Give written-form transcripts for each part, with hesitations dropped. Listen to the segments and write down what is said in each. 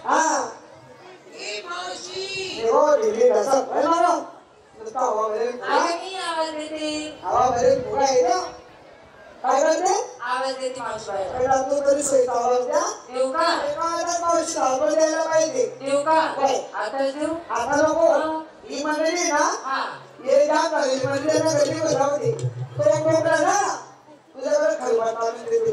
हा ए मावशी हो दिली तसं काय मारा नुसता हवा भरेल मी आवाज देते हवा भरेल पुरा येतो काय करते आवाज देते मावशी बाहेर पहिला तू तरी सोयीचा आवाज द्या देऊ का एका मावशी आवाज द्यायला पाहिजे देऊ का काय आता देऊ आता नको ही मंडळी ना हा ये जा चालेल मंडळीला घरी बसावते तो एक कोपरा ना तुझ्याकडे खलबत आणून देते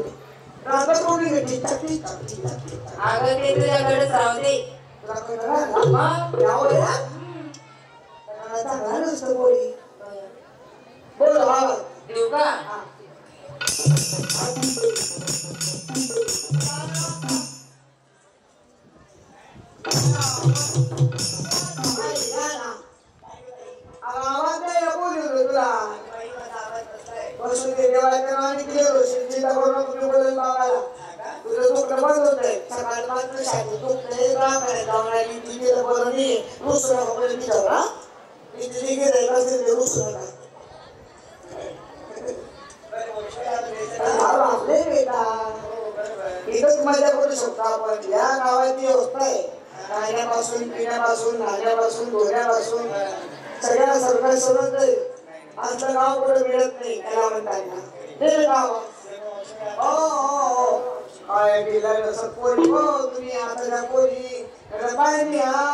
रात्र कोणी घेतली टाकी टाकी टाकी अगं ते तुझ्याकडेच राहू दे तुला कळलं ना यावं या चांगला नसतं बोली बोल आवाज देऊ का आवाज नाही बोलू तुला बसून देवाच्या नावाने केले रोषीची दगड तुम्ही बोलून बाबाला तुझं दुःख बंद होत आहे सकाळी मात्र शाळेत दुःख नाही राहणार जाऊन ती गेलं बरं नाही रुसू नका म्हणजे विचार हा मी तिथे गेलं असेल ते रुसू नका आपले बेटा इथंच मजा करू शकतो आपण या गावाची व्यवस्था आहे खाण्यापासून पिण्यापासून नाण्यापासून धोण्यापासून सगळ्या सरकार सोडत नाही असलं गाव कुठं मिळत नाही त्याला म्हणताना हे गाव हो काय केलं कसं पोरी हो तुम्ही आता त्या पोरी पाहिजे हा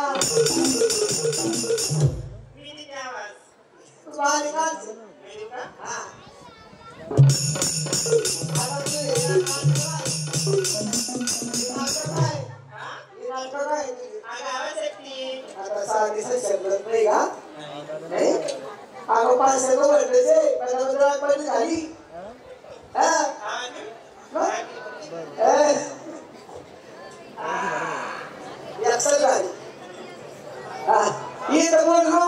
आता 6 दिवस शब्दत नाही का नाही अगं 5 वर्षाचे पहिल्यांदा झाली झाली ये तर बोल नो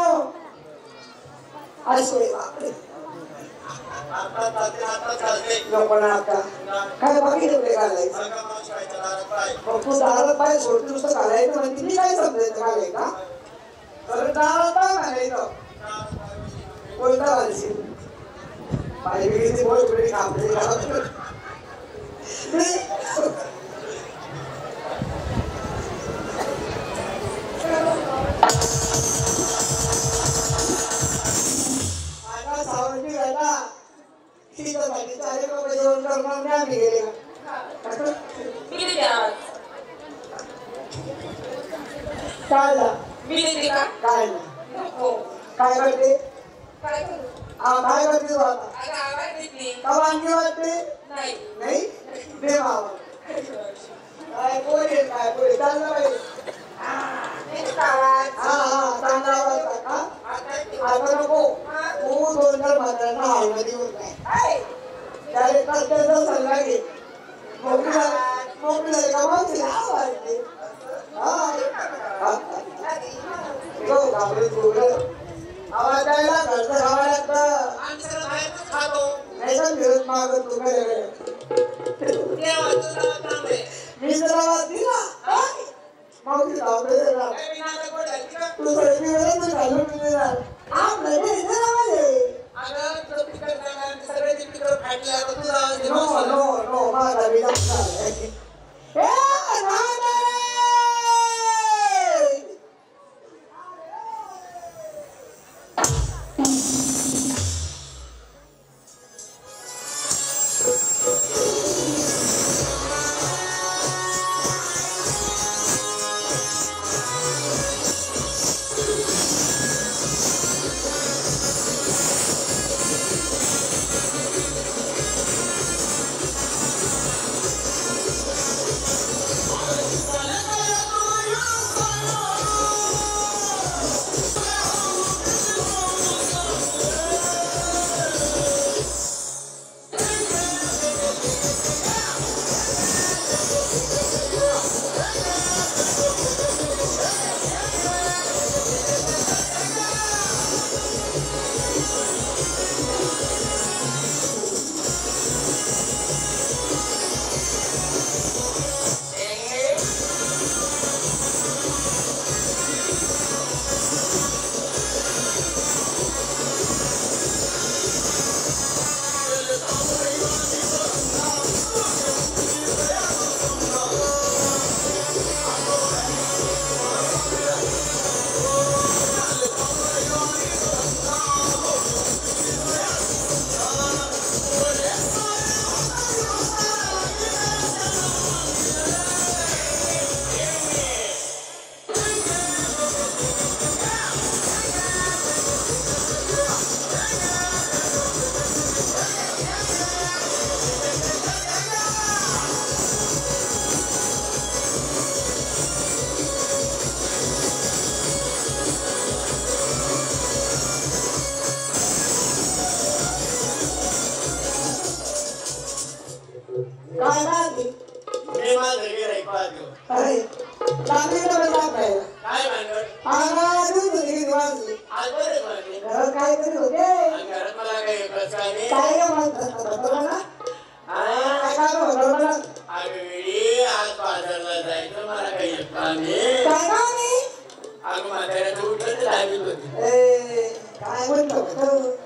काय बाकी ठेवले घालायचं तू दारात पाय सोडते नुसतं घालायचं म्हणते मी काय समजायचं घालाय का तर दारात पाय घालायचं कोणता घालशील पाय बिघडीचे बोल कुठे कापले सावंती घाला तिच्यासाठी 4 रुपये जेवण करणार नाही आम्ही गेले काय काय काय करते काय करते तू आता वांगी वाटते नाही दे बाबा काय पोरी चाललं पाहिजे चांगला आवाज का आता नको तू 2-4 म्हाताऱ्यांना हॉलमध्ये येऊन काय त्याला त्याचा सल्ला घे मोकळी झाली का मग तिला आवडते आवाज द्यायला घरचं खावा लागतं नाही तर फिरत मागत तू काय मी जर आवाज दिला मग ती धावते तू सगळी वेळेस घालून देणार नो माझा काय भानगड? आज बरेच वाजले. काय करीत होते आणि घरात मला काही एकच काय नाही. काय रे मला अगं वेळी आज बाजारला जायचं मला काही एक काम आहे. काय अगं म्हाताऱ्याचं उठलं तर दाबीत होती. काय म्हणतो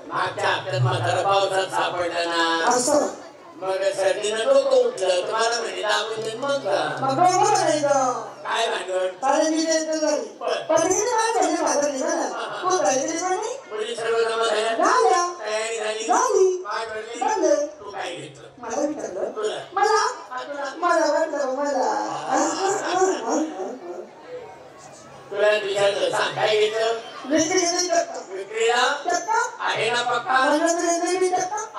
मागच्या हप्त्यात म्हातारा पावसात सापडला ना. असं मग सर्दीनं डोकं उठलं तर मला म्हणे दाबून देईन मग का? काय भानगड? मुली सर्व जमा झाल्या. तयारी झाली. पाय भरली. तू काय घेतलं? तुला विचारलं सांग काय घेतलं? विक्रीला आहे ना पक्का?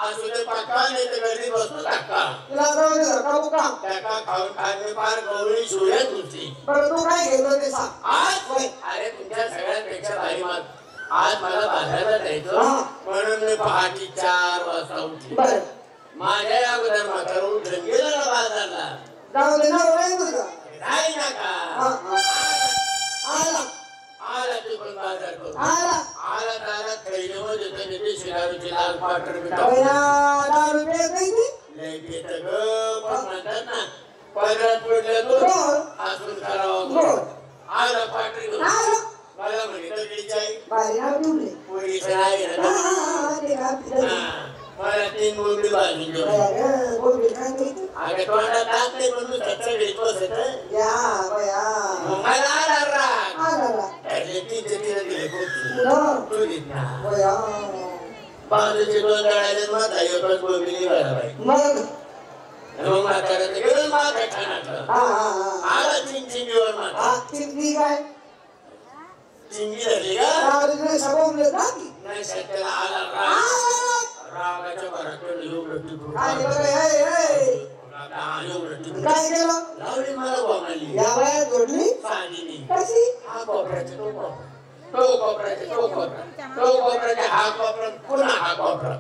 असू दे पक्का नाही तर गर्दी बसतो धक्का. खाऊन खाणे फार गवळी शिवल्या तुमची. आज अरे तुमच्या सगळ्यांपेक्षा भारी मात. आज मला बाजारात जायचं म्हणून मी पहाटे 4 वाजता उठली. माझ्या अगोदर म्हातारा उठून गेला ना बाजारला. नाही ना का? आला तू पण बाजार करून. आला तारा थैलीमध्ये त्याने देशी दारूची लाल पाटर लय पित ग. पण म्हणतात ना पदरात पडल्या तो असून करावा. आला पाटरी घेऊन मला म्हणे तगडीची आई पोरीचं आहे ना. मला 3 बोंबी भाजून घेऊन अगं तोंडात दात नाही म्हणून सत्तर घेत बसत. मला आला राग. त्यातले 3 दिले तू घेत ना. बाजूचे 2 दळाले माता एकच बोंबी निघाला पाहिजे. मग म्हातारा तर गेलं माझ्या ठाण्यातलं. आला 3 चिंगीवर माता. चिंगी धरली का? नाही सत्याला आला राग. रागाच्या भराकडे लावली मला बोमाली साधीनी. हा कोपऱ्याचा तो कोपरा, तो कोपऱ्याचा तो कोपरा, तो कोपऱ्याचा हा कोपरा, पुन्हा हा कोपरा.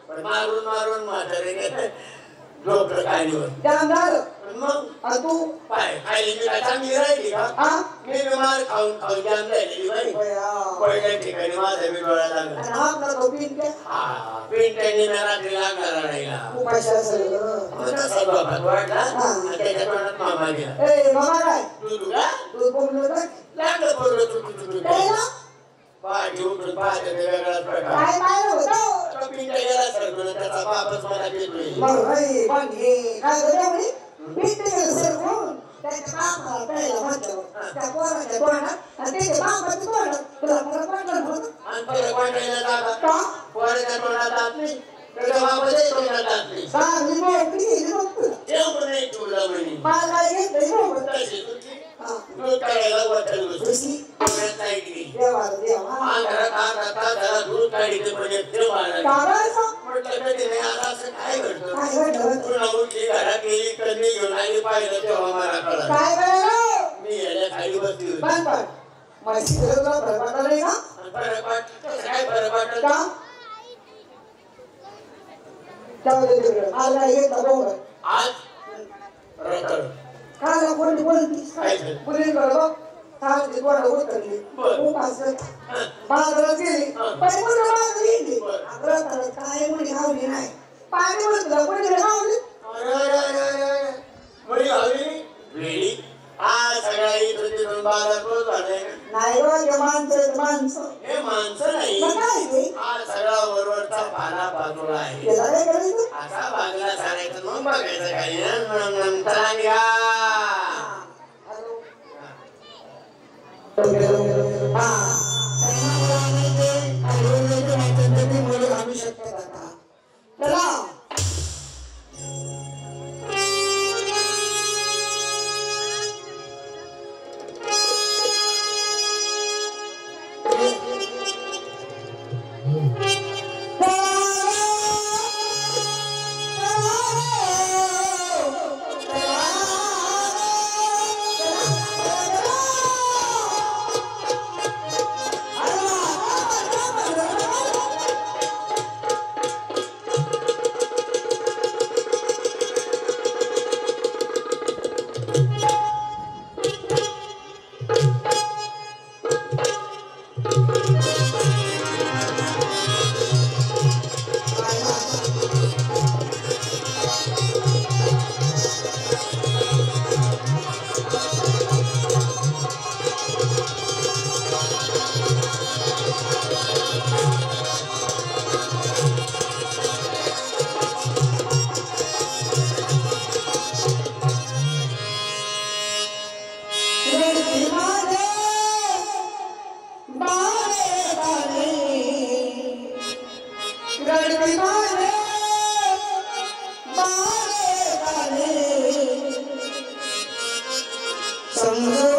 पण मारून मारून म्हातारे झोपलं कालीवर. मग तू पाय खायली मी काय चांगली राहिली का? मी बिमार खाऊन खाऊन जाम राहिलेली बाई. पहिल्या ठिकाणी माझा मी डोळा लागला. पिंट्याने रात्री लागला रडायला. तसा बापात वाढला आणि त्याच्या तोंडात मामा गेला. दूध का? लागलं पडलं चुकी पाठी उठून पाहते ते वेगळाच प्रकार. पिंट्या गेला सरकून त्याचा बापच मला देतोय. घरात गेली कधी घेऊन आली पाहिलं तेव्हा मला कळलं. मी याला खाली बसली होती. फरक वाटत काय फरक वाटत आज रखड हे माणसं नाही हा सगळा वरवरचा पाला बाजूला आहे. असा बाजूला सारायचं मग बघायचं काही नंतर घ्या. रडती माझे बाळे बाळे रडती माझे बाळे बाळे समजू